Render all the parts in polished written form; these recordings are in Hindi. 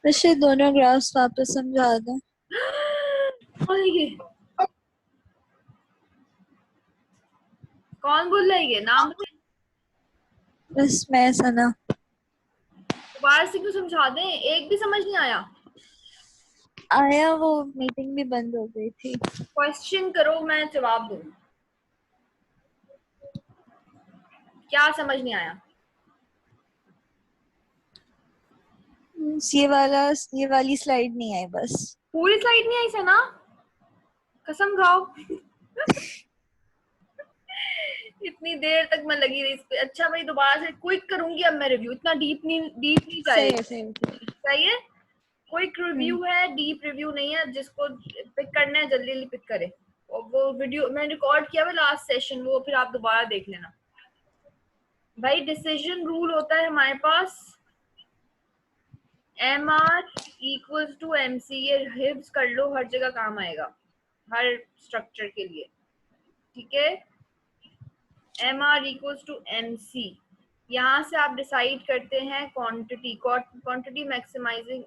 वैसे दोनों ग्राफ्स वापस समझा दें। कौन है ये? कौन बोल रहा है ये? नाम बताइए। बस मैं सना। दोबारा से क्यों समझा दें, एक भी समझ नहीं आया। आया, वो मीटिंग भी बंद हो गई थी। क्वेश्चन करो, मैं जवाब दूँ। क्या समझ नहीं आया? ये वाली स्लाइड नहीं आई बस। पूरी स्लाइड नहीं आई सना, कसम खाओ। इतनी देर तक मैं लगी रही इस पे। अच्छा भाई, दोबारा से क्विक करूंगी अब मैं रिव्यू, इतना डीप नहीं सही है, जाएगा। सही है। सही है, क्विक रिव्यू है, डीप रिव्यू नहीं है। जिसको पिक करना है जल्दी जल्दी पिक करे। और वो वीडियो मैंने रिकॉर्ड किया हुआ लास्ट सेशन, वो फिर आप दोबारा देख लेना। भाई डिसीजन रूल होता है हमारे पास, M R equals to M C. ये हिब्स कर लो, हर जगह काम आएगा, हर स्ट्रक्चर के लिए। ठीक है, M R equals to M C. यहाँ से आप डिसाइड करते हैं क्वांटिटी, क्वांटिटी मैक्सिमाइजिंग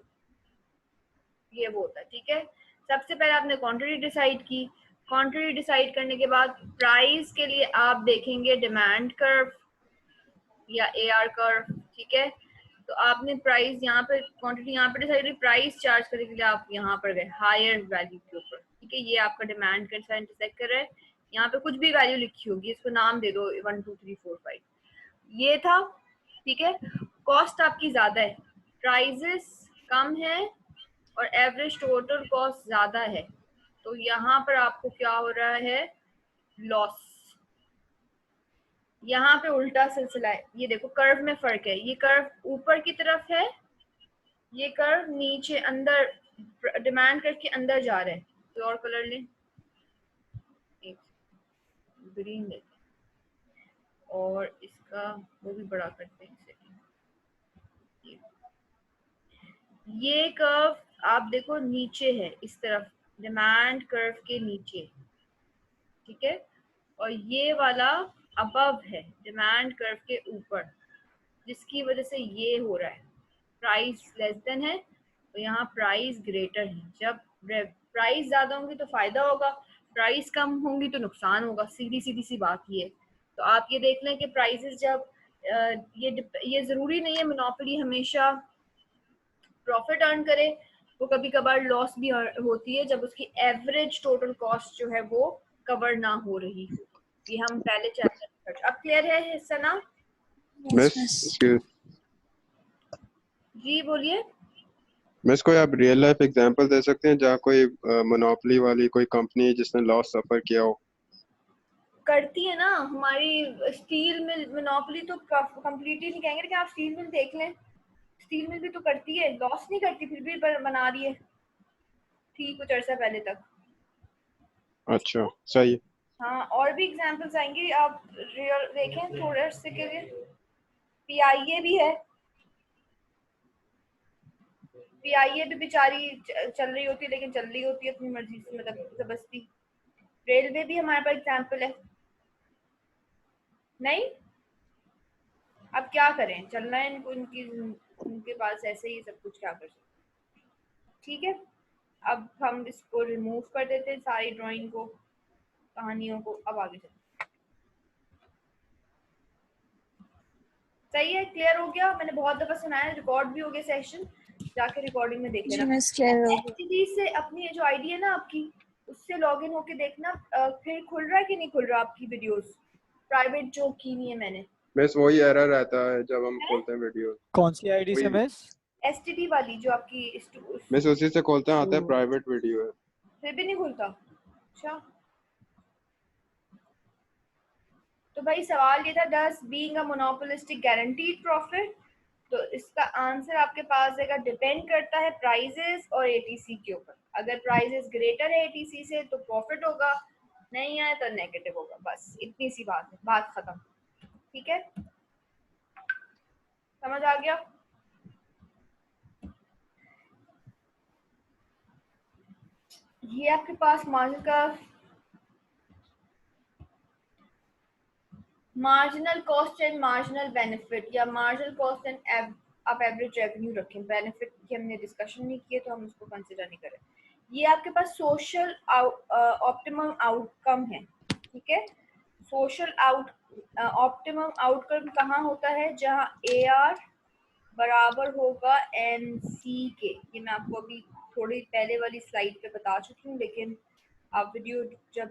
ये वो होता है। ठीक है, सबसे पहले आपने क्वांटिटी डिसाइड की। क्वांटिटी डिसाइड करने के बाद प्राइस के लिए आप देखेंगे डिमांड कर्व या एआर कर्व। ठीक है, तो आपने प्राइस यहाँ पे, क्वांटिटी यहाँ पे डिसाइड की, प्राइस चार्ज करने के लिए आप यहाँ पर गए हायर वैल्यू के ऊपर। ठीक है, ये आपका डिमांड कर्व इंटरसेक्ट कर रहा है। यहाँ पे कुछ भी वैल्यू लिखी होगी, इसको नाम दे दो 1 2 3 4 5, ये था। ठीक है, कॉस्ट आपकी ज्यादा है, प्राइजेस कम है और एवरेज टोटल कॉस्ट ज्यादा है, तो यहाँ पर आपको क्या हो रहा है, लॉस। यहाँ पे उल्टा सिलसिला है, ये देखो कर्व में फर्क है। ये कर्व ऊपर की तरफ है, ये कर्व नीचे अंदर, डिमांड करके अंदर जा रहा है। कोई और कलर ले, एक ग्रीन ले, और इसका वो भी बड़ा करते हैं इसे। ये कर्व आप देखो नीचे है इस तरफ, डिमांड कर्व के नीचे। ठीक है, और ये वाला अबव है, डिमांड कर्व के ऊपर, जिसकी वजह से ये हो रहा है, प्राइस लेस देन है तो यहाँ प्राइस ग्रेटर है। जब प्राइस ज्यादा होंगी तो फायदा होगा, प्राइस कम होंगी तो नुकसान होगा। सीधी सीधी सी बात ये। तो आप ये देख लें कि प्राइसेस जब ये जरूरी नहीं है मोनोपोली हमेशा प्रॉफिट अर्न करे, वो कभी कभार लॉस भी होती है जब उसकी एवरेज टोटल कॉस्ट जो है वो कवर ना हो रही हो। ये हम पहले चैप्टर में अब क्लियर है हिस्सा ना? मिस जी बोलिए। मिस कोई आप रियल लाइफ एग्जांपल दे सकते हैं जहाँ कोई मोनोपोली वाली कोई कंपनी जिसने लॉस सफर किया हो? करती है ना हमारी स्टील मिल, मोनोपोली तो कंप्लीटली नहीं कहेंगे, लेकिन आप स्टील मिल देख लें, स्टील मिल भी तो करती है, लॉस नहीं करती, फिर भी बना रही है, थी कुछ अर्सा पहले तक। अच्छा, सही। हाँ, और भी एग्जांपल्स आएंगे, आप रियल देखें थोड़े से के लिए। पीआईए भी है, पीआईए भी बेचारी चल रही होती है, लेकिन चल रही होती है अपनी मर्जी से, मतलब जबरदस्ती। रेलवे भी हमारे पास एग्जांपल है। नहीं, अब क्या करें, चलना है इनको, उनके पास ऐसे ही सब कुछ, क्या कर सकते। ठीक है, अब हम इसको रिमूव कर देते हैं सारी ड्राइंग को, कहानियों को। अब आगे चलते, सही है, क्लियर हो गया? मैंने बहुत दफा सुनाया, रिकॉर्ड भी हो गया सेशन, जाके रिकॉर्डिंग में देख जी लेना। मिस, क्लियर हो गया। एचटीडी से अपनी जो आईडी है ना आपकी, उससे लॉगिन होके देखना फिर खुल रहा है कि नहीं खुल रहा आपकी वीडियोस, प्राइवेट जो की हुई है मैंने। मिस वही एरर रहता है जब हम खोलते हैं वीडियो। कौन सी आईडी से वही मिस? एसटीडी वाली जो आपकी मिस उसी से खोलते हैं, आता है प्राइवेट वीडियो है। फिर भी नहीं खुलता? अच्छा, तो भाई सवाल ये था, does being a monopolistic guaranteed profit? तो इसका आंसर आपके पास आएगा, डिपेंड करता है प्राइजेस और एटीसी के ऊपर। अगर प्राइजेस ग्रेटर है एटीसी से तो प्रॉफिट होगा, नहीं आए तो नेगेटिव होगा। बस इतनी सी बात है, बात खत्म। ठीक है, समझ आ गया? ये आपके पास marginal cost and marginal benefit, या मार्जिनल कॉस्ट एंड आप एवरेज रेवेन्यू रखें। बेनिफिट की हमने डिस्कशन नहीं किए तो हम उसको कंसिडर नहीं करें। ये आपके पास सोशल ऑप्टिमम आउटकम है, ठीक है। सोशल ऑप्टिमम आउटकम कहाँ होता है? जहाँ AR बराबर होगा MC के। ये मैं आपको अभी थोड़ी पहले वाली स्लाइड पे बता चुकी हूँ, लेकिन आप वीडियो जब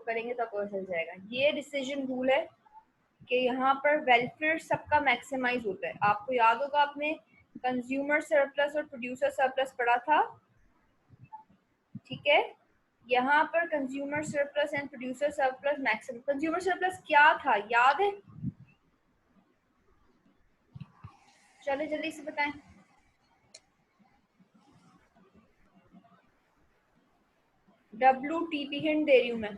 करेंगे तब पता चल जाएगा। ये डिसीजन रूल है कि यहाँ पर वेलफेयर सबका मैक्सिमाइज होता है। आपको याद होगा आपने कंज्यूमर सरप्लस और प्रोड्यूसर सरप्लस पढ़ा था, ठीक है। यहाँ पर consumer surplus and producer surplus maximum. Consumer surplus क्या था याद है? चले जल्दी से बताएं। WTP हिंट दे रही हूँ मैं,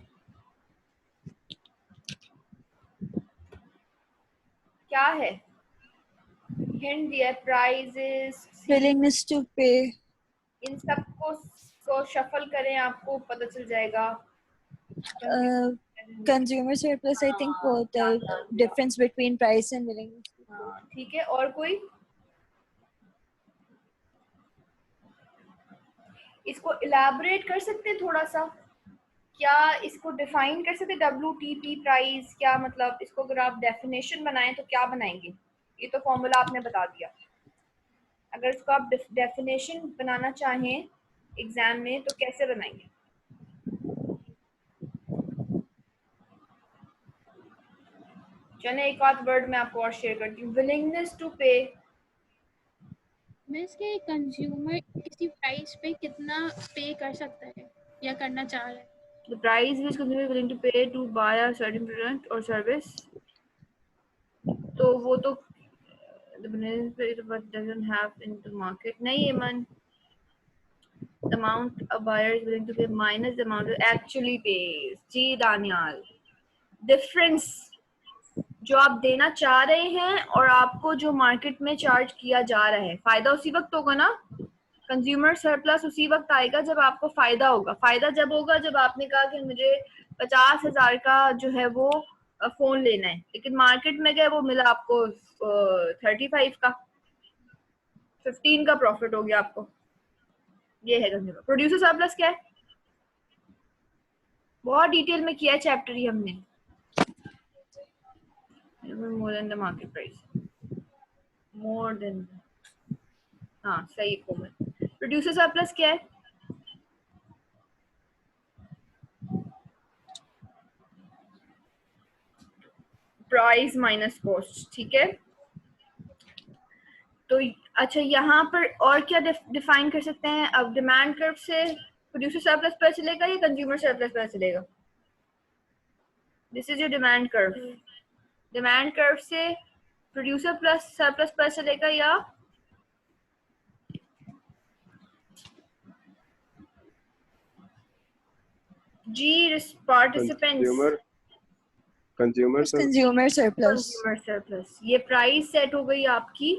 क्या है? हिंट दिया है, प्राइजेस, willingness to pay, इन सबको को शफल करें, आपको पता चल जाएगा। consumer surplus. I think वो the difference between price and willingness to pay. हाँ ठीक है। और कोई इसको इलैबोरेट कर सकते हैं थोड़ा सा? क्या इसको डिफाइन कर सकते? WTP प्राइस क्या मतलब? इसको अगर आप डेफिनेशन बनाएं तो क्या बनाएंगे? ये तो फॉर्मूला आपने बता दिया। अगर इसको आप डेफिनेशन बनाना चाहें एग्जाम में तो कैसे बनाएंगे? चलिए एक आध वर्ड में आपको और शेयर करती हूँ। विलिंगनेस टू पे। मीन्स के कंज्यूमर किसी प्राइस पे कितना पे कर सकता है या करना चाह रहा है। The price which consumer is willing to pay to buy a certain product or service. तो वो तो the benefit but doesn't have in the market. नहीं एमन, the amount a buyer is willing to pay minus the amount it actually pays. जी दानियाल, डिफरेंस जो आप देना चाह रहे हैं और आपको जो मार्केट में चार्ज किया जा रहा है, फायदा उसी वक्त होगा ना। कंज्यूमर सरप्लस उसी वक्त आएगा जब आपको फायदा होगा। फायदा जब होगा जब आपने कहा कि मुझे 50,000 का जो है वो फोन लेना है, लेकिन मार्केट में गए वो मिला आपको 35 का, 15 का प्रॉफिट हो गया आपको। ये है कंज्यूमर। प्रोड्यूसर सरप्लस क्या है? बहुत डिटेल में किया है चैप्टर ही हमने। More than the market price, more than, हाँ सही कॉमन। प्रोड्यूसर सरप्लस क्या है? प्राइस माइनस कॉस्ट, ठीक है। तो अच्छा यहाँ पर और क्या डिफाइन कर सकते हैं? अब डिमांड कर्व से प्रोड्यूसर सरप्लस पर चलेगा या कंज्यूमर सरप्लस पर चलेगा? This is your demand curve. Demand curve से प्रोड्यूसर प्लस सरप्लस पर चलेगा या जी participants? Consumer consumer surplus. Consumer surplus. ये प्राइस सेट हो गई आपकी।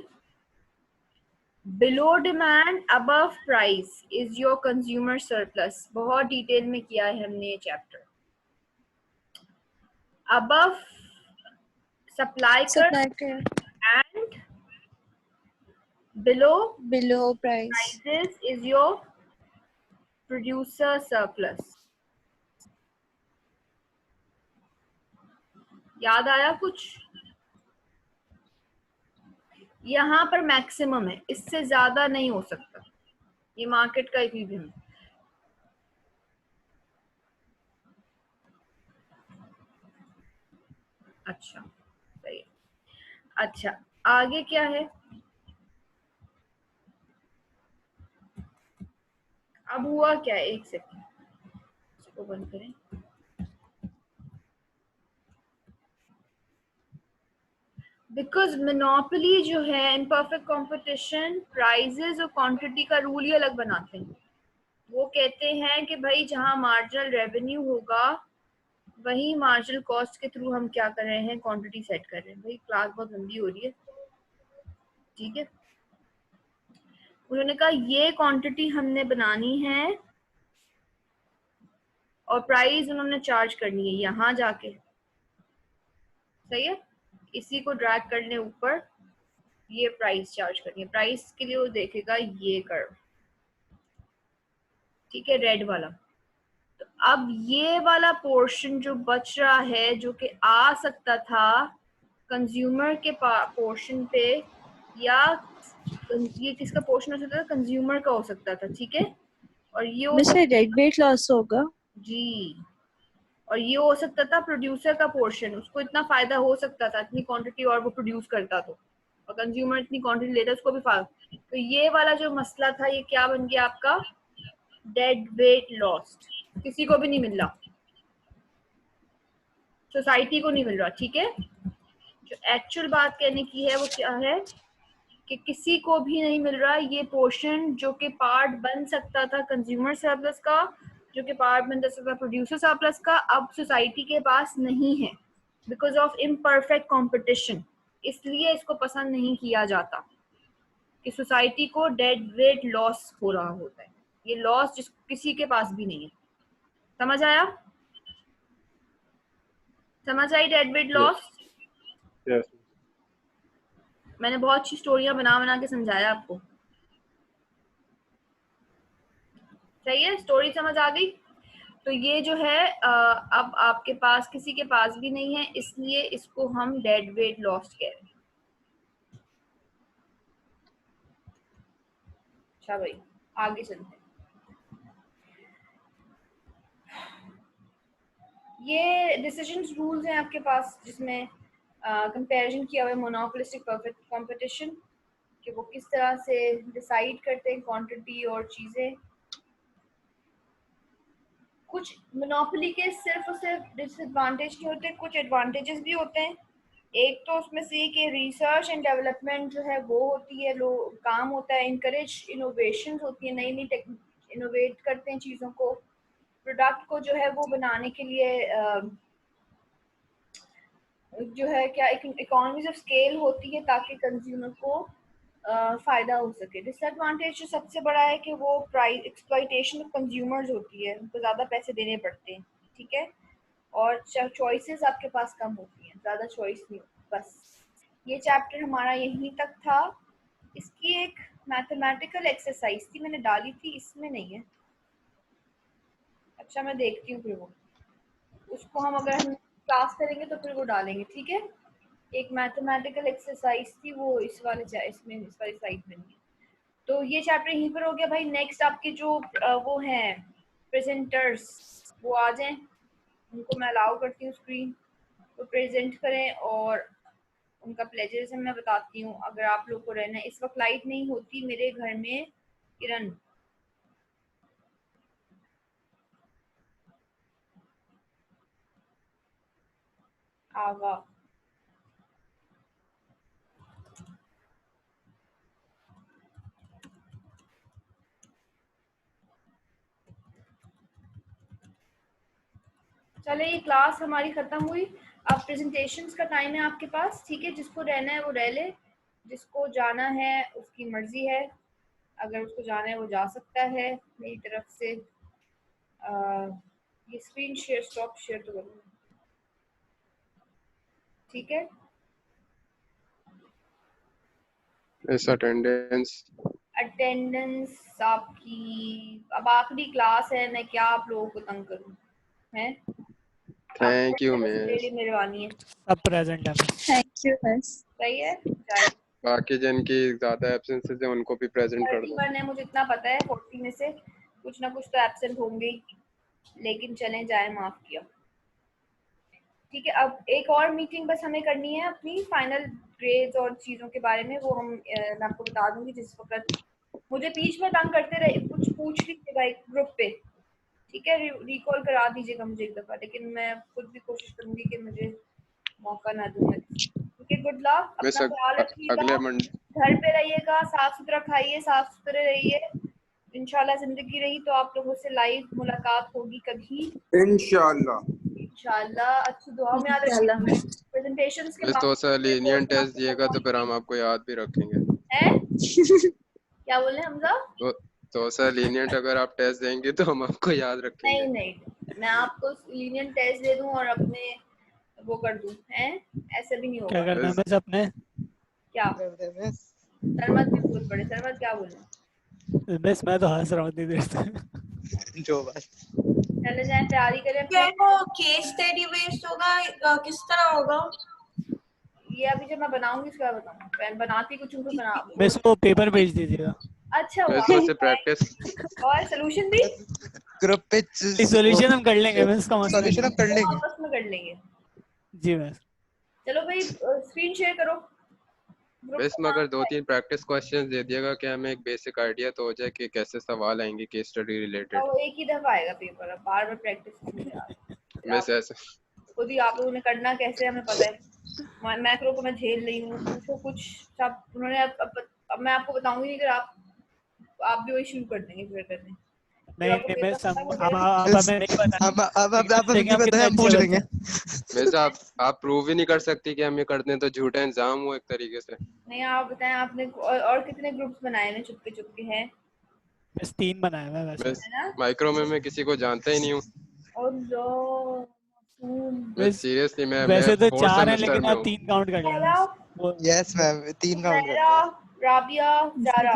Below demand above price is your consumer surplus. बहुत डिटेल में किया है हमने ये chapter. Above supply curve and below price. prices is your producer surplus. याद आया कुछ? यहाँ पर मैक्सिमम है, इससे ज्यादा नहीं हो सकता। ये मार्केट का इक्विलिब्रियम है। अच्छा सही है। अच्छा आगे क्या है? अब हुआ क्या है? एक सेकंड, इसको बंद करें। बिकॉज मोनोपोली जो है, इम्परफेक्ट कंपटीशन, प्राइजेस और क्वांटिटी का रूल ही अलग बनाते हैं। वो कहते हैं कि भाई जहां मार्जिनल रेवेन्यू होगा वही मार्जिनल कॉस्ट के थ्रू हम क्या कर रहे हैं? क्वांटिटी सेट कर रहे हैं। भाई क्लास बहुत लंबी हो रही है, ठीक है। उन्होंने कहा ये क्वांटिटी हमने बनानी है और प्राइस उन्होंने चार्ज करनी है यहाँ जाके, सही है। इसी को ड्रैग कर लें ऊपर, ये प्राइस चार्ज करनी है। प्राइस के लिए वो देखेगा ये कर्व, ठीक है, रेड वाला। तो अब ये वाला पोर्शन जो बच रहा है, जो कि आ सकता था कंज्यूमर के पोर्शन पे, या ये किसका पोर्शन हो सकता था, कंज्यूमर का हो सकता था, ठीक है। और ये हो मिस ये डेड वेट लॉस होगा। जी, और ये हो सकता था प्रोड्यूसर का पोर्शन, उसको इतना फायदा हो सकता था, इतनी क्वांटिटी और वो प्रोड्यूस करता तो, और कंज्यूमर इतनी क्वांटिटी लेता उसको भी फायदा। तो ये वाला जो मसला था ये क्या बन गया आपका, डेड वेट लॉस्ट। किसी को भी नहीं मिल रहा, सोसाइटी को नहीं मिल रहा, ठीक है। जो एक्चुअल बात कहने की है वो क्या है कि किसी को भी नहीं मिल रहा ये पोर्शन जो कि पार्ट बन सकता था कंज्यूमर सरप्लस का, जो कि पार्ट बन सकता था प्रोड्यूसर सरप्लस का, अब सोसाइटी के पास नहीं है बिकॉज ऑफ इम्परफेक्ट कंपटीशन। इसलिए इसको पसंद नहीं किया जाता कि सोसाइटी को डेड वेट लॉस हो रहा होता है। ये लॉस जिस किसी के पास भी नहीं है। समझ आया? समझ I dead weight loss? Yes मैंने बहुत अच्छी स्टोरियां बना बना के समझाया आपको। सही है, स्टोरी समझ आ गई? तो ये जो है अब आपके पास किसी के पास भी नहीं है, इसलिए इसको हम डेड वेट लॉस कह रहे हैं। अच्छा भाई, आगे चलते हैं। ये डिसीजंस रूल्स हैं आपके पास, जिसमें कंपैरिजन किया हुआ है मोनोपोलिस्टिक कंपटीशन, कि वो किस तरह से डिसाइड करते हैं क्वांटिटी और चीज़ें। कुछ मोनोपोली के सिर्फ और सिर्फ डिसएडवांटेज नहीं होते, कुछ एडवांटेजेस भी होते हैं। एक तो उसमें से कि रिसर्च एंड डेवलपमेंट जो है वो होती है, लोग काम होता है, इनकरेज इनोवेशन होती है, नई नई इनोवेट करते हैं चीज़ों को, प्रोडक्ट को जो है वो बनाने के लिए जो है क्या इकोनॉमीज ऑफ स्केल होती है ताकि कंज्यूमर को फायदा हो सके। डिसएडवांटेज जो सबसे बड़ा है कि वो प्राइस एक्सप्लॉइटेशन ऑफ कंज्यूमर्स होती है, उनको ज़्यादा पैसे देने पड़ते हैं, ठीक है। और चॉइसेस आपके पास कम होती हैं, ज़्यादा चॉइस नहीं होती। बस ये चैप्टर हमारा यहीं तक था। इसकी एक मैथमेटिकल एक्सरसाइज थी, मैंने डाली थी, इसमें नहीं है। अच्छा मैं देखती हूँ फिर वो, उसको हम अगर हम क्लास करेंगे तो फिर वो डालेंगे, ठीक है। एक मैथमेटिकल एक्सरसाइज थी, वो इस वाले इसमें इस वाली साइड में नहीं है। तो ये चैप्टर यहीं पर हो गया भाई। नेक्स्ट आपके जो वो हैं प्रेजेंटर्स, वो आ जाएं, उनको मैं अलाउ करती हूँ स्क्रीन, तो प्रेजेंट करें और उनका प्लेजरिज्म मैं बताती हूँ। अगर आप लोग को रहना है, इस वक्त लाइट नहीं होती मेरे घर में, किरण आगा, चले ये क्लास हमारी खत्म हुई। अब प्रेजेंटेशंस का टाइम है आपके पास, ठीक है। जिसको रहना है वो रह ले, जिसको जाना है उसकी मर्जी है। अगर उसको जाना है वो जा सकता है मेरी तरफ से। ये स्क्रीन शेयर स्टॉप शेयर तो करूँ, ठीक है। इस अटेंडेंस अटेंडेंस आपकी, अब आखिरी क्लास है, मैं क्या आप लोगों को तंग करूँ हैं। Thank you miss. मेरी मेहरबानी है, सब प्रेजेंट है मिस। Thank you miss. सही है। चलो बाकी जिनकी ज्यादा एब्सेंसेस है उनको भी प्रेजेंट कर 30 दो। वन है, मुझे इतना पता है, 40 में से कुछ ना कुछ तो एब्सेंट होंगे ही, लेकिन चले जाए, माफ किया, ठीक है। अब एक और मीटिंग बस हमें करनी है अपनी फाइनल ग्रेड्स और चीज़ों के बारे में, वो हम मैं आपको बता दूंगी जिस वक्त। मुझे बीच में तंग करते रहे, कुछ पूछ लीजिएगा एक ग्रुप पे, ठीक है। रिकॉल करा दीजिएगा मुझे एक दफ़ा, लेकिन मैं खुद भी कोशिश करूंगी कि मुझे मौका ना दूंगा, ठीक है। गुड लक, मिस अपना ख्याल रखिएगा, अगले मंडे घर पे रहिएगा, साफ सुथरा खाइए, साफ सुथरे रहिए। इंशाल्लाह जिंदगी रही तो आप लोगों से लाइव मुलाकात होगी कभी, इंशाल्लाह। इंशाल्लाह। अच्छी दुआ में याद इंशाल्लाह रखिएगा। मिस। प्रेजेंटेशंस के मिस तो सर लीनियंट टेस्ट दिएगा तो फिर हम आपको याद भी रखेंगे। हैं? क्या बोले हमजा? तो सर लीनियंट अगर आप टेस्ट देंगे तो हम आपको याद रखेंगे। नहीं नहीं, मैं आपको लीनियंट टेस्ट दे दूं और अपने वो कर दूं, हैं? ऐसे भी नहीं क्या होगा। करना है मिस अपने? क्या सरमत भी बोल पड़े। सरमत क्या बोले? बस मैं तो हंस रहा हूँ इतनी देर से। जो बात चले जाए, तैयारी करें अपनी। क्या वो केस स्टडी बेस्ड होगा, किस तरह होगा? ये अभी जब मैं बनाऊंगी इसके बाद बताऊंगी। मैं बनाती कुछ हूँ तो बना। बस वो पेपर भेज दीजिएगा। अच्छा मिस हुआ। उससे प्रैक्टिस और सोल्यूशन भी ग्रुप पे सॉल्यूशन हम कर लेंगे, मैं इसका मसला सॉल्यूशन नहीं हम कर लेंगे। आपस में कर लेंगे। है। जी मैम। चलो भाई स्क्रीन शेयर करो। ग्रुप मिस का मगर नाम 2-3 प्रैक्टिस क्वेश्चंस दे दिएगा कि हमें एक बेसिक आइडिया तो हो जाए कि कैसे सवाल आएंगे केस स्टडी रिलेटेड। वो एक ही दफा आएगा पेपर, अब बार बार प्रैक्टिस नहीं यार। मिस ऐसे खुद ही आप लोगों ने करना कैसे हमें पता है। मैक्रो को मैं झेल रही हूँ, पूछो कुछ सब उन्होंने। अब मैं आपको बताऊंगी नहीं, अगर आप भी वही शुरू कर देंगे फिर करने। नहीं आपको नहीं पेपर मिस, पता है, वो अब मेरे- हमें नहीं पता। अब देखिए हमें हम पता है, कितने हम पूछ अच्छे लेंगे। बच्चे हैं। मिस आप प्रूव ही नहीं कर सकती कि हम ये करते हैं, तो झूठा इंजाम हुआ एक तरीके से। नहीं आप बताएं, आपने और कितने ग्रुप्स बनाए हैं चुपके चुपके हैं? बस 3 बनाए हुए हैं वैसे। मिस है ना? माइक्रो में मैं किसी को जानता ही नहीं हूँ। और लो मिस सीरियसली मैं वैसे तो 4th 4 है, सेमेस्टर लेकिन में आप हूँ। 3 काउंट कर लेना। वो यस मैम, 3 काउंट मेरा, करते राबिया, जारा।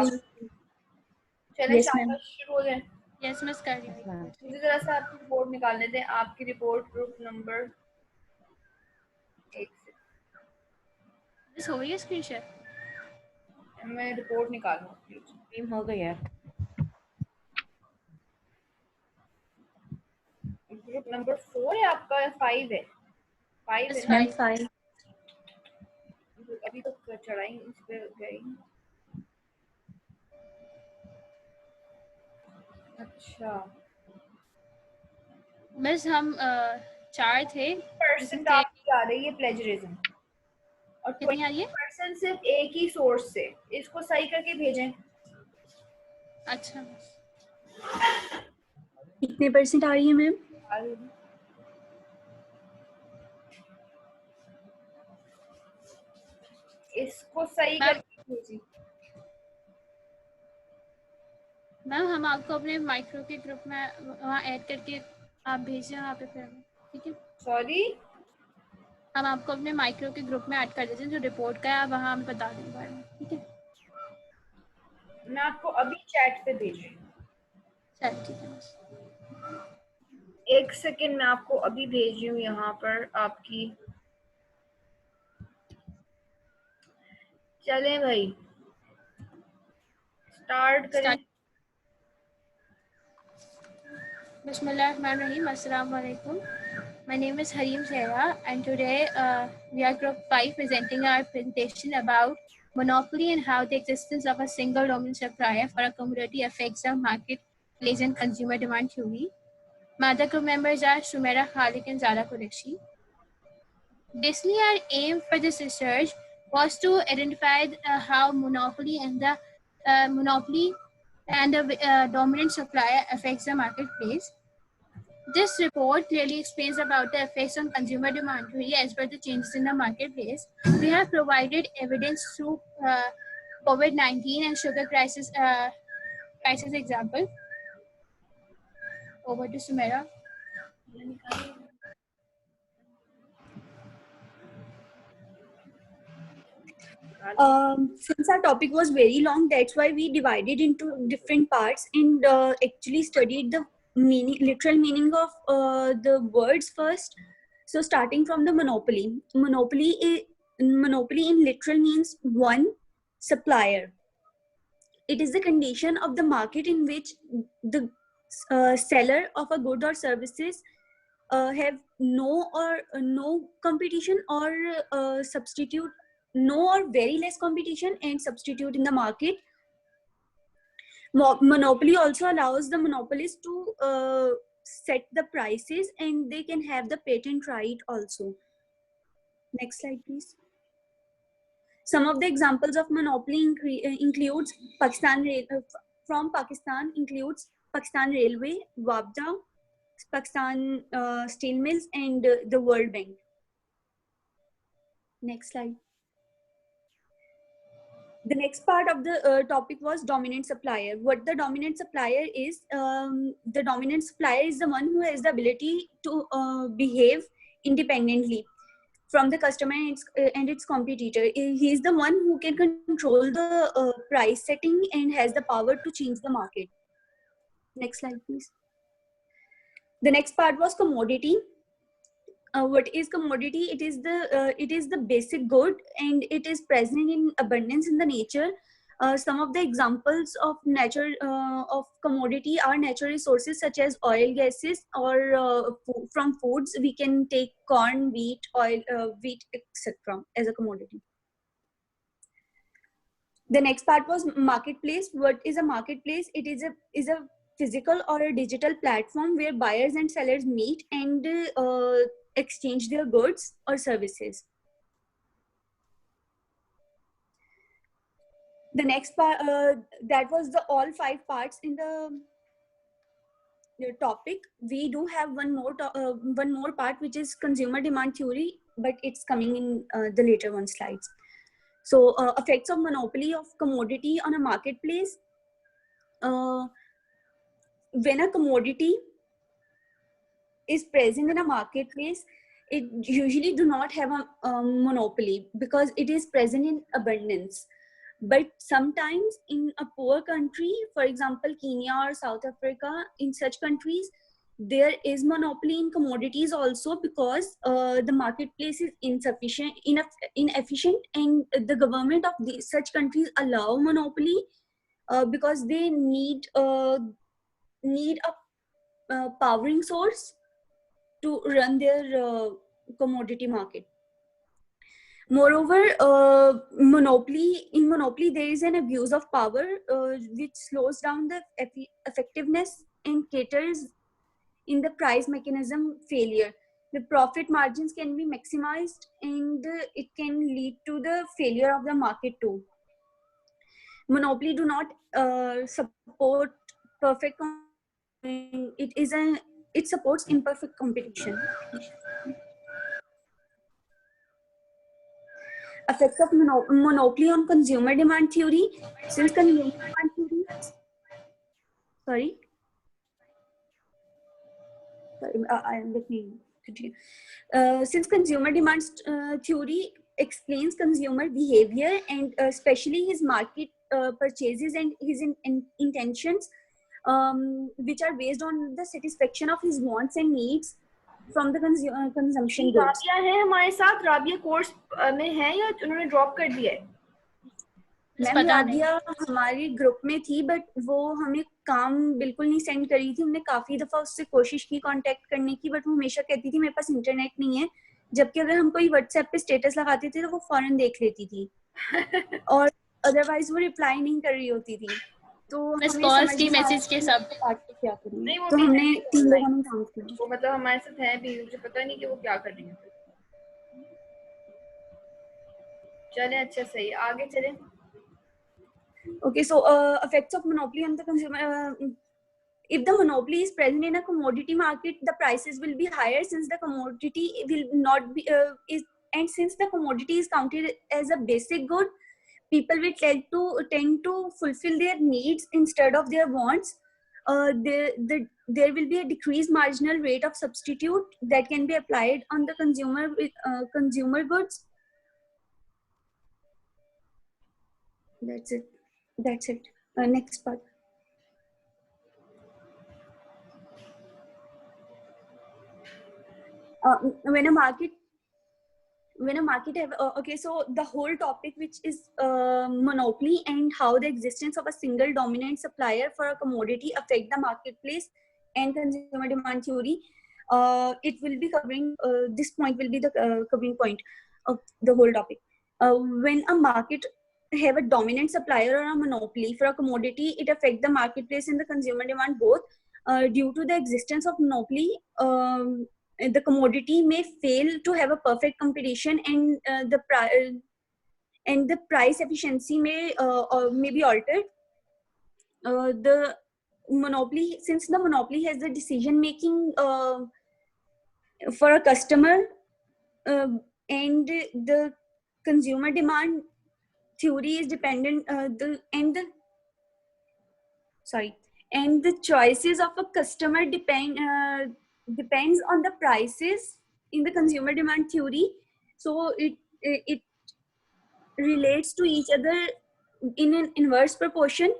चलें Yes, ma'am. शाबाश, शुरू हो जाए। यस मिस कर रही हूँ। मुझे जरा सा आपकी रिपोर्ट निकालने दें। आपकी रिपोर्ट ग्रुप नंबर 1 से। मिस हो रही है स्क्रीन शेयर? मैं रिपोर्ट निकालूं। टीम हो गई है। ग्रुप नंबर 4 है आपका या 5 है? 5 है Yes, ना? Ma'am, 5. अभी तो चढ़ाई इस पे गई। अच्छा मिस हम 4 थे। परसेंट जिससे आपकी आ रही है प्लेजरिज्म, और कितनी आ रही है? 20% सिर्फ एक ही सोर्स से। इसको सही करके भेजें। अच्छा कितने % आ रही है मैम? इसको सही मैम, करके भेजें। मैम हम आपको अपने माइक्रो के ग्रुप में वहाँ ऐड करके आप भेजें वहाँ पे फिर हमें, ठीक है? सॉरी, हम आपको अपने माइक्रो के ग्रुप में ऐड कर देते हैं, जो रिपोर्ट का है आप वहाँ हमें बता देंगे बारे में, ठीक है? मैं आपको अभी चैट पे भेज रही हूँ। चल ठीक है मिस। 1 सेकेंड, मैं आपको अभी भेज रही हूँ यहाँ पर आपकी। चलें भाई, स्टार्ट करें। Bismillahirrahmanirrahim. Assalamu alaikum. My name is Harim Zehra, and today we are Group 5 presenting our presentation about monopoly and how the existence of a single dominant supplier for a commodity affects the marketplace and consumer demand theory. My other group members are Sumaira Khalik and Zara Qureshi. Basically, our aim for this research was to identify how monopoly and the dominant supplier affects the marketplace. This report clearly explains about the effects on consumer demand theory as per the changes in the marketplace. We have provided evidence through COVID-19 and sugar crisis example. Over to Sumaira. Since our topic was very long, that's why we divided into different parts and actually studied the literal meaning of the words first. So starting from the monopoly. Monopoly in literal means one supplier. It is the condition of the market in which the seller of a good or services have no competition or substitute, no or very less competition and substitute in the market. Monopoly also allows the monopolist to set the prices, and they can have the patent right also. Next slide, please. Some of the examples of monopoly includes from Pakistan includes Pakistan Railway, Wabda, Pakistan Steel Mills, and the World Bank. Next slide. The next part of the topic was dominant supplier. What the dominant supplier is, the dominant supplier is the one who has the ability to behave independently. from the customer and its competitor. He is the one who can control the price setting and has the power to change the market. Next slide, please. The next part was commodity. What is commodity? It is the basic good, and it is present in abundance in the nature. Some of the examples of nature of commodity are natural resources such as oil, gases, or from foods. We can take corn, wheat, oil, wheat, etc. as a commodity. The next part was marketplace. What is a marketplace? It is a physical or a digital platform where buyers and sellers meet and exchange their goods or services. The next part, that was the all 5 parts in the topic. We do have one more part, which is consumer demand theory, but it's coming in the later one slides. So effects of monopoly of commodity on a marketplace. When a commodity is present in a marketplace, it usually do not have a monopoly because it is present in abundance. But sometimes in a poor country, for example, Kenya or South Africa, in such countries, there is monopoly in commodities also because the marketplace is inefficient, and the government of such countries allow monopoly because they need a powering source to run their commodity market. Moreover, in monopoly, there is an abuse of power which slows down the effectiveness and caters in the price mechanism failure. The profit margins can be maximized, and it can lead to the failure of the market too. Monopoly do not support perfect. It supports imperfect competition. Effects of monopoly on consumer demand theory. Since consumer demand theory, sorry, let me continue. Since consumer demand theory explains consumer behavior and especially his market purchases and his intentions, which are based on the satisfaction of his wants and needs from the consumption goods. Rabia है हमारे साथ? राबिया कोर्स में है या उन्होंने ड्रॉप कर दिया है? मैम राबिया हमारे ग्रुप में थी, बट वो हमें काम बिल्कुल नहीं सेंड करी थी. हमने काफी दफा उससे कोशिश की कांटेक्ट करने की, बट वो हमेशा कहती थी मेरे पास इंटरनेट नहीं है, जबकि अगर हम कोई व्हाट्सएप पे स्टेटस लगाते थे तो वो फौरन देख लेती थी और अदरवाइज वो रिप्लाई नहीं कर रही होती थी. तो कॉल्स की मैसेज के सब क्या करें, तो हमने 3 लोगों ने काम किया. वो मतलब हमारे साथ है भी, मुझे पता नहीं कि वो क्या कर रही है. चले, अच्छा सही, आगे चलें. Okay, so effects of monopoly on the consumer. If the monopoly is present in a commodity market, the prices will be higher since the commodity will not be and since the commodity is counted as a basic good, people will tend to fulfill their needs instead of their wants. There will be a decreased marginal rate of substitute that can be applied on the consumer goods. That's it. Next part. When a market have okay, so the whole topic, which is monopoly and how the existence of a single dominant supplier for a commodity affect the marketplace and consumer demand theory, it will be covering this point will be the covering point of the whole topic. When a market have a dominant supplier or a monopoly for a commodity, it affects the marketplace and the consumer demand both. Due to the existence of monopoly, the commodity may fail to have a perfect competition, and the price efficiency may be altered. The monopoly, since the monopoly has the decision making for a customer, and the consumer demand theory is dependent and the choices of a customer depends on the prices in the consumer demand theory. So it relates to each other in an inverse proportion.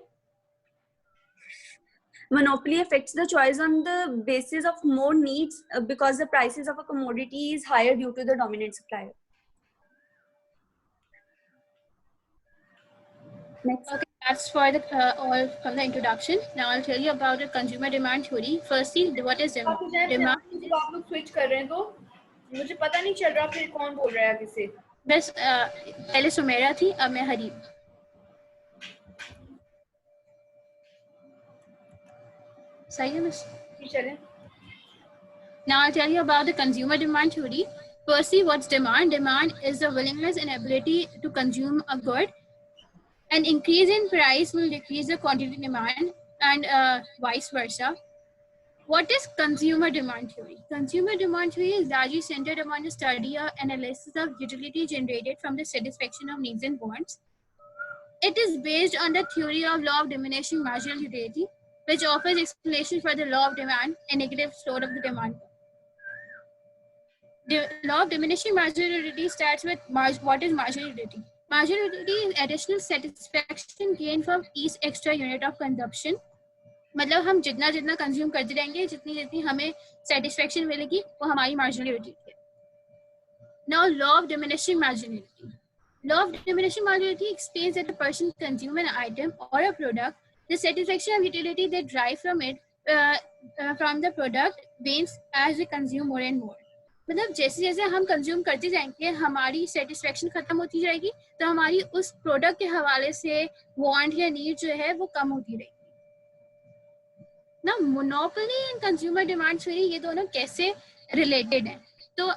Monopoly affects the choice on the basis of more needs because the prices of a commodity is higher due to the dominant supplier. Next. Okay, that's for the all from the introduction. Now I'll tell you about the consumer demand theory. Firstly, what is demand? Demand जब आप लोग स्विच कर रहे हैं तो मुझे पता नहीं चल रहा फिर कौन बोल रहा है आगे से. बस पहले सुमेरा थी, अब मैं हरीम. सही है मिस? चलें. Now I'll tell you about the consumer demand theory. Firstly, what's demand? Demand is the willingness and ability to consume a good. An increase in price will decrease the quantity demand and vice versa. What is consumer demand theory? Consumer demand theory is largely centered upon the study or analysis of utility generated from the satisfaction of needs and wants. It is based on the theory of law of diminishing marginal utility, which offers explanation for the law of demand and negative slope of the demand. The law of diminishing marginal utility starts with what is marginal utility? Marginal utility is additional satisfaction gained from each extra unit of consumption. मतलब हम जितना जितना कंज्यूम करते रहेंगे जितनी जितनी हमें सेटिस्फेक्शन मिलेगी वो हमारी मार्जिनल यूटिलिटी है. Now law of diminishing marginality. Law of diminishing marginality explains that a person consumes an item or a product, the satisfaction of utility they derive from it from the product wanes as we consume more and more. मतलब जैसे जैसे हम कंज्यूम करते जाएंगे हमारी सेटिस्फेक्शन खत्म होती जाएगी तो हमारी उस प्रोडक्ट के हवाले से वांट या नीड जो है वो कम होती रहेगी. ना monopoly and consumer demand theory ये दोनों कैसे रिलेटेड हैं? तो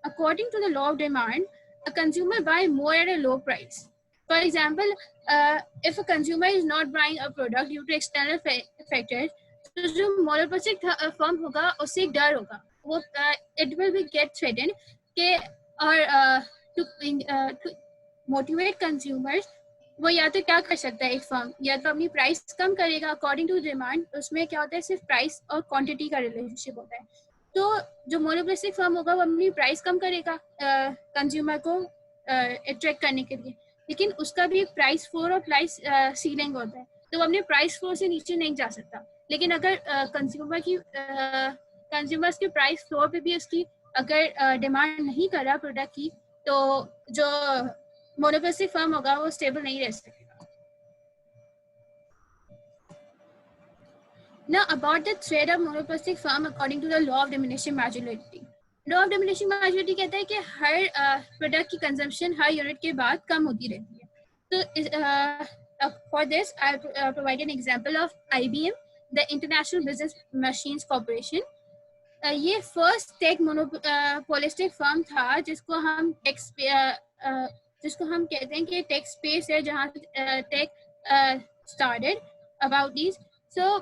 according to the law of demand a consumer buy more at a low price. For example, if a consumer is not buying a product due to external factors, तो जो मोनोपोलिस्टिक फर्म होगा उससे एक डर होगा वो it will be get threatened के और to motivate consumers वो या तो क्या कर सकता है एक फर्म या तो अपनी प्राइस कम करेगा अकॉर्डिंग टू डिमांड. उसमें क्या होता है सिर्फ प्राइस और क्वांटिटी का रिलेशनशिप होता है. तो जो मोनोपोलिस्टिक फर्म होगा वो अपनी प्राइस कम करेगा कंज्यूमर को अट्रैक्ट करने के लिए, लेकिन उसका भी प्राइस फ्लोर और प्राइस सीलिंग होता है तो वो अपने प्राइस फ्लोर से नीचे नहीं जा सकता. लेकिन अगर कंज्यूमर्स की प्राइस फ्लोर पे भी उसकी अगर डिमांड नहीं कर रहा प्रोडक्ट की तो जो मोनोपोलिस्टिक फर्म होगा वो स्टेबल नहीं रह सकेगा. Now about the threat of monopolistic firm according to the law of diminishing marginality. Law of diminishing marginality कहता है कि हर प्रोडक्ट की कंजम्पशन हर यूनिट के बाद कम होती रहती है. तो for this I'll provide an example of IBM, the International Business Machines Corporation. ये फर्स्ट टेक मोनोपोलिस्टिक फर्म था जिसको हम कहते हैं कि टेक स्पेस है जहाँ टेक स्टार्टेड अबाउट दिस. सो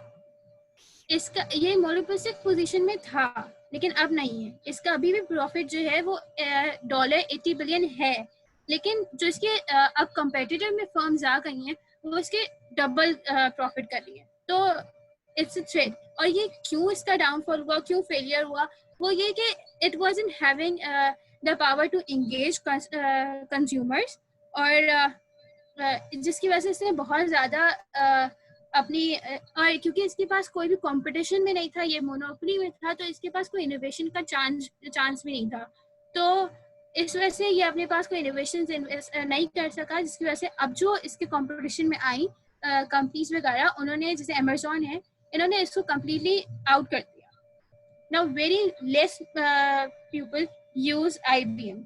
इसका ये मोनोपोलिस्टिक पोजीशन में था लेकिन अब नहीं है. इसका अभी भी प्रॉफिट जो है वो $80 बिलियन है, लेकिन जो इसके अब कंपेटिटर में फर्म्स आ गई हैं वो इसके डबल प्रॉफिट कर रही है. तो इट्स अ थ्रेट. और ये क्यों इसका डाउनफॉल हुआ, क्यों फेलियर हुआ, वो ये कि it wasn't having the power to engage consumers और जिसकी वजह से इसने बहुत ज़्यादा अपनी और क्योंकि इसके पास कोई भी कंपटीशन में नहीं था, ये मोनोपोली में था, तो इसके पास कोई इनोवेशन का चांस भी नहीं था. तो इस वजह से ये अपने पास कोई इनोवेशन नहीं कर सका, जिसकी वजह से अब जो इसके कंपटीशन में आई कंपनीज वगैरह उन्होंने जैसे अमेजोन है इन्होंने इसको कम्प्लीटली आउट कर दिया. Now very less people use IBM.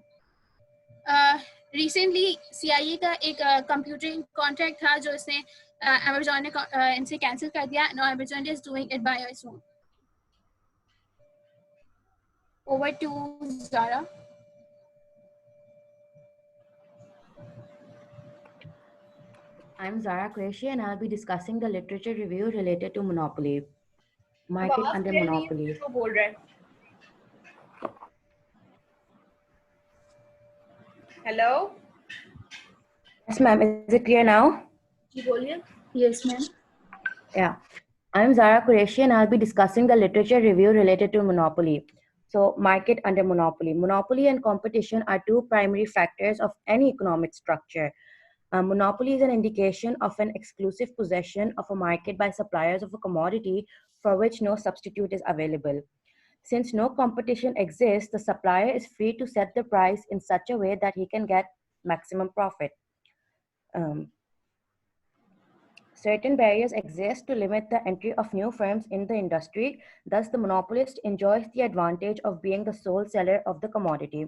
Recently CIA का एक कंप्यूटिंग कॉन्ट्रैक्ट था जो इसने Amazon ने इनसे कैंसिल कर दिया. Now Amazon is doing it by its own. Over to Zara. I'm Zara Qureshi and I'll be discussing the literature review related to monopoly. Market under monopoly. Hello? Yes, ma'am. Is it clear now? Yes, ma'am. Yeah. I'm Zara Qureshi and I'll be discussing the literature review related to monopoly. So market under monopoly. Monopoly and competition are two primary factors of any economic structure. Monopoly is an indication of an exclusive possession of a market by suppliers of a commodity for which no substitute is available. Since no competition exists, the supplier is free to set the price in such a way that he can get maximum profit. Certain barriers exist to limit the entry of new firms in the industry. Thus, the monopolist enjoys the advantage of being the sole seller of the commodity.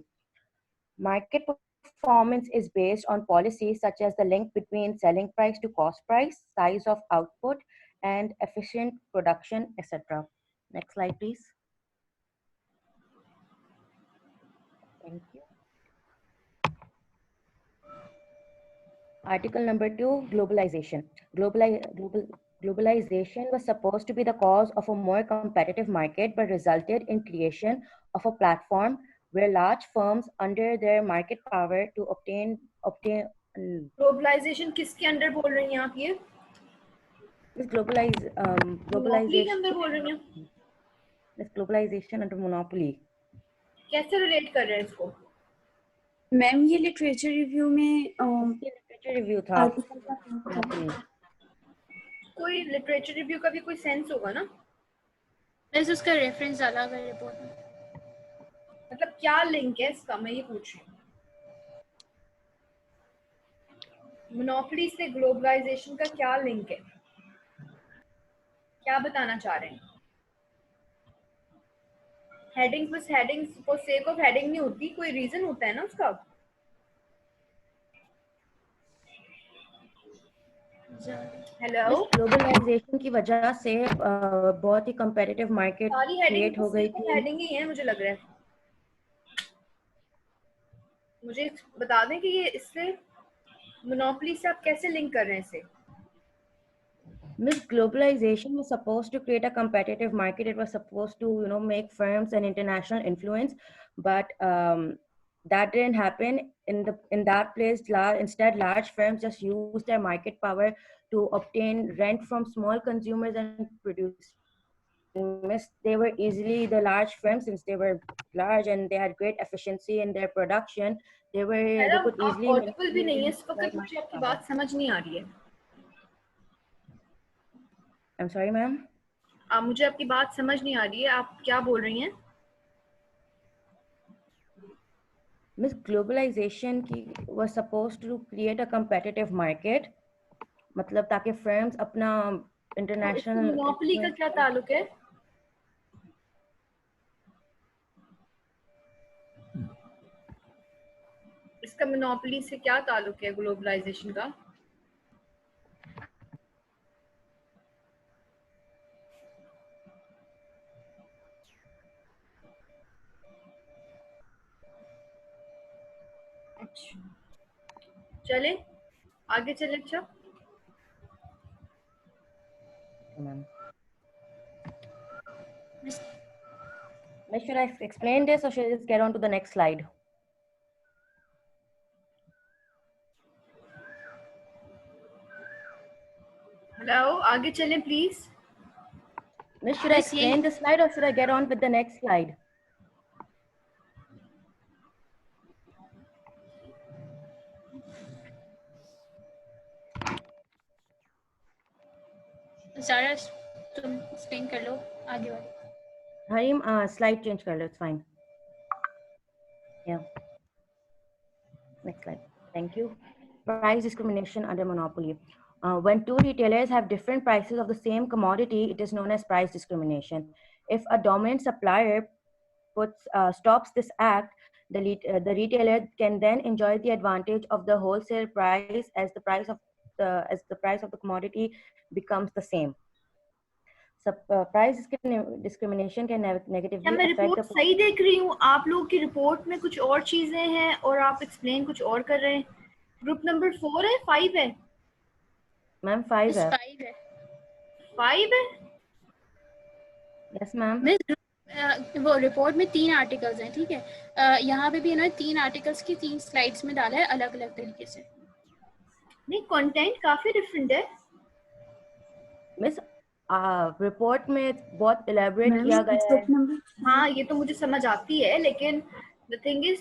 Market performance is based on policies such as the link between selling price to cost price, size of output, and efficient production, etc. Next slide, please. Thank you. Article number 2, globalization. Globalization was supposed to be the cause of a more competitive market, but resulted in creation of a platform where large firms under their market power to obtain globalization किसके अंडर बोल रही हैं आप? ये मोनोपोली के अंदर बोल रही हैं? globalization under monopoly. कैसे रिलेट कर रहे हैं इसको? मैम ये लिटरेचर रिव्यू में लिटरेचर रिव्यू था। कोई लिटरेचर रिव्यू का भी कोई सेंस होगा ना? वैसे उसका रेफरेंस डाला हुआ है रिपोर्ट में। मतलब क्या लिंक है इसका, मैं ये पूछ रही हूँ। मोनोपोली से ग्लोबलाइजेशन का क्या लिंक है? क्या बताना चाह रहे हैं? हेडिंग्स बस headings for sake of heading नहीं होती, कोई रीजन होता है ना उसका। हेलो, ग्लोबलाइजेशन की वजह से बहुत ही कंपेटिटिव मार्केट क्रिएट हो गई थी। हेडिंग ही है मुझे लग रहा है। मुझे बता दें कि ये इससे मोनोपोली से आप कैसे लिंक कर रहे हैं इसे? Miss, globalization was supposed to create a competitive market. It was supposed to, make firms an international influence, but that didn't happen. In that place, instead, large firms just used their market power to obtain rent from small consumers and producers. Miss, they were easily the large firms, since they were large and they had great efficiency in their production. They could easily. Audible भी नहीं है इस वक्त, मुझे आपकी बात समझ नहीं आ रही है। I'm sorry, ma'am. मुझे आपकी बात समझ नहीं आ रही है, आप क्या बोल रही हैं? Miss, globalization was supposed to create a competitive market. मतलब ताकि firms अपना international. मोनोपोली का क्या ताल्लुक है? इसका मोनोपोली से क्या ताल्लुक है ग्लोबलाइजेशन का? चले आगे चले। अच्छा should I explain this or should I just get on to the next slide? Hello, आगे चले please. Miss, should I explain this slide or should I get on with the next slide? Zara तुम एक्सप्लेन कर लो आगे वाली। Harim, slide change कर लो, it's fine. Yeah. Next slide. Thank you. Price discrimination under monopoly. When two retailers have different prices of the same commodity, it is known as price discrimination. If a dominant supplier stops this act, the retailer can then enjoy the advantage of the wholesale price as the price of the commodity becomes the same. Price discrimination can negatively क्या मैं affect रिपोर्ट सही देख रही हूँ? आप लोग की रिपोर्ट में कुछ और चीजें हैं और आप एक्सप्लेन कुछ और कर रहे हैं। ग्रुप नंबर 4 है, 5 है? मैम 5 है। 5 है? Yes ma'am. वो रिपोर्ट में 3 आर्टिकल्स हैं, ठीक है। यहाँ पे भी इन्होंने 3 आर्टिकल्स की 3 स्लाइड्स में डाला है अलग अलग तरीके से। नहीं, कंटेंट काफी डिफरेंट है। मिस, रिपोर्ट में बहुत इलेबोरेट किया गया है। हाँ ये तो मुझे समझ आती है, लेकिन द थिंग इज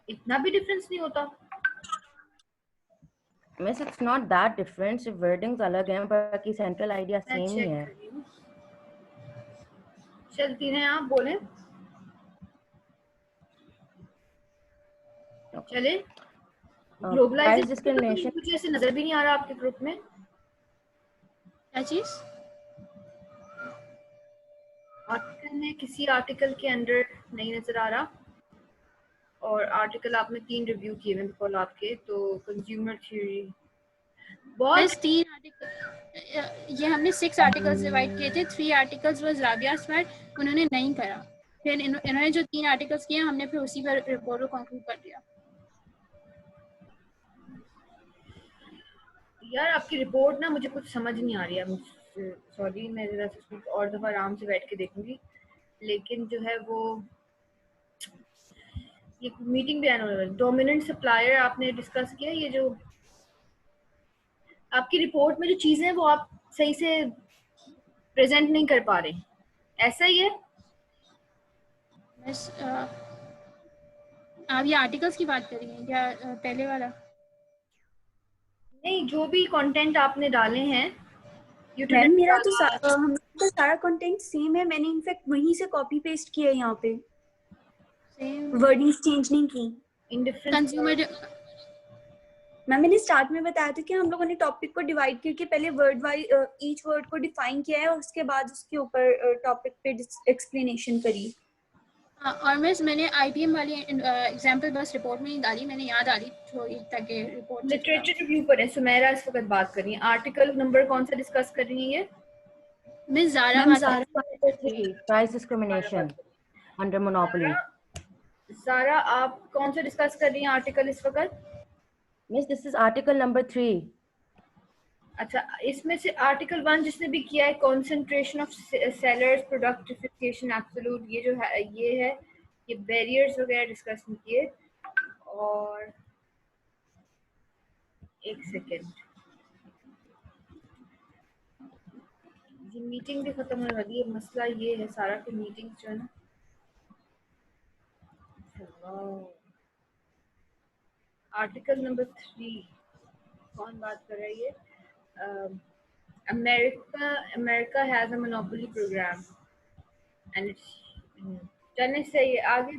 इतना भी डिफरेंस नहीं होता। Miss it's not that different, सिर्फ वर्डिंग्स अलग हैं, बाकी सेंट्रल आइडिया मैं सेम ही चेक है। कर रही हूँ। चलती हैं आप बोलें। चले। प्राइस ग्लोबलाइजेशन डिस्क्रिमिनेशन मुझे ऐसे नजर भी नहीं आ रहा आपके ग्रुप में। क्या चीज? आर्टिकल में किसी आर्टिकल के अंडर नहीं नजर आ रहा, और आर्टिकल आपने 3 रिव्यू किए हैं बिल्कुल आपके, तो कंज्यूमर थ्योरी बहुत बस 3 आर्टिकल, ये हमने 6 आर्टिकल्स डिवाइड किए थे। 3 आर्टिकल्स वाज राबिया's part, उन्होंने नहीं करा। फिर इन्होंने जो 3 आर्टिकल्स किए हमने फिर उसी पर रिपोर्ट को कंक्लूड कर दिया। यार आपकी रिपोर्ट ना मुझे कुछ समझ नहीं आ रही है, मुझे सॉरी, मैं जरा इसको और दफा आराम से बैठ के देखूंगी, लेकिन जो है वो ये मीटिंग भी आने वाला है। डोमिनेंट सप्लायर आपने डिस्कस किया, ये जो आपकी रिपोर्ट में जो चीजें हैं वो आप सही से प्रेजेंट नहीं कर पा रहे, ऐसा ही है? बस आप ये आर्टिकल्स की बात कर रही हैं क्या, पहले वाला? नहीं, जो भी कंटेंट आपने डाले हैं मैम मेरा तो हम तो सारा कंटेंट सेम है, मैंने इनफैक्ट वहीं से कॉपी पेस्ट किया है, यहाँ पे सेम वर्डिंग्स चेंज नहीं की। कंज्यूमर मैम मैंने स्टार्ट में बताया था कि हम लोगों ने टॉपिक को डिवाइड करके पहले वर्ड वाइज ईच वर्ड को डिफाइन किया है और उसके बाद उसके ऊपर टॉपिक पे एक्सप्लेनेशन करी। और मिस मैंने आईबीएम वाली एग्जांपल बस रिपोर्ट में नहीं डाली, मैंने यहाँ डाली थोड़ी ताकि रिपोर्ट लिटरेचर रिव्यू पर है। सुमेरा इस वक्त बात कर रही है। आर्टिकल नंबर कौन सा डिस्कस कर रही है ये? मिस ज़ारा मैम वाला प्राइस डिस्क्रिमिनेशन अंडर मोनोपोली। सारा आप कौन सा डिस्कस कर रही हैं आर्टिकल इस वक्त? Miss this is article number 3। अच्छा, इसमें से आर्टिकल 1 जिसने भी किया है कंसंट्रेशन ऑफ सेलर्स, प्रोडक्टिफिकेशन, एब्सोल्यूट, ये जो है ये बैरियर्स वगैरह डिस्कस नहीं किए। और एक सेकेंड, ये मीटिंग भी खत्म होने वाली है। मसला ये है सारा की मीटिंग जो है ना, आर्टिकल नंबर 3 कौन बात कर रही है? America has a monopoly program and it's चलने से आगे